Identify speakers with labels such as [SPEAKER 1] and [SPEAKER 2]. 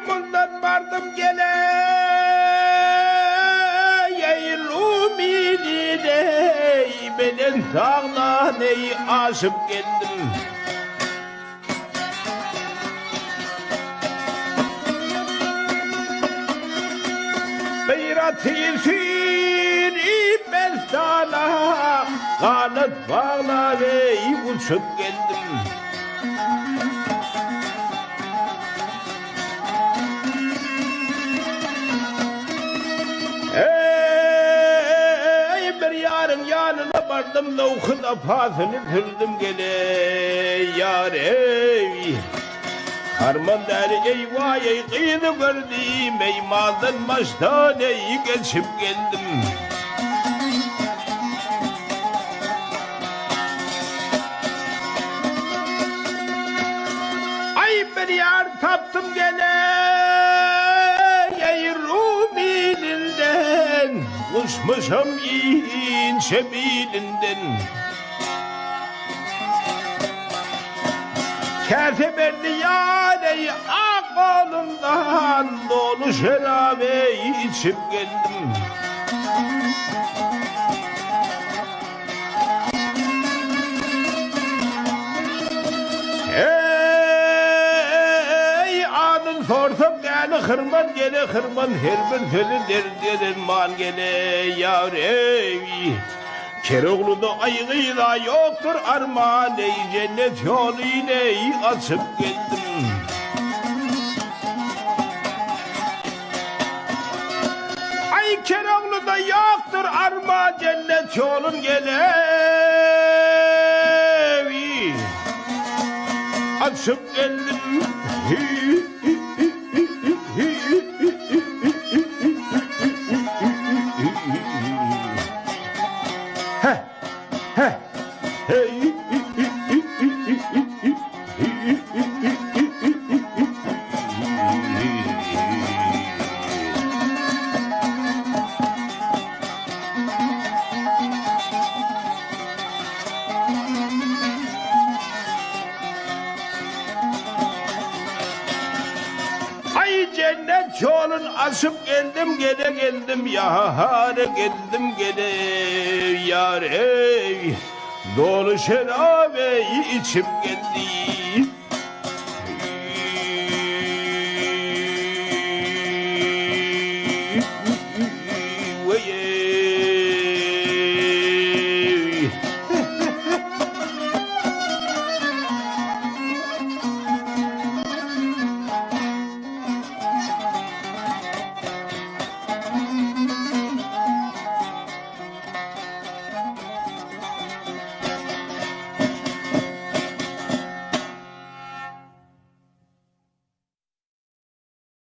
[SPEAKER 1] bundan vardım gele Yeylumini de belen dağla neyi aşıp geldim Beyratı sürüp ben sana kanat bağla ve uçup geldim bir yarın yanına vardım lavukun apasını sürdüm gele yar ey Harman der eyvah ey kıyını gördüm ey maldan maçtan ey geçip geldim Ay bir yar taptım gele ey Rumilinden Uçmuşum yiğin şebilinden Kâse verdi yâreyi ak oğlundan Dolu şerabeyi içip geldim Ey adın sorsam gene hırman gele hırman her bir sözü derman gele yar ey Keroğlu'da aygıyla yoktur armağan ey cennet yolu ile açıp geldim Ay Keroğlu'da yoktur armağan cennet yolun gelevi Açıp geldim Ay cennet yolun aşıp geldim gene geldim yar geldim gene yar ey Dolu şerabeyi içip geldim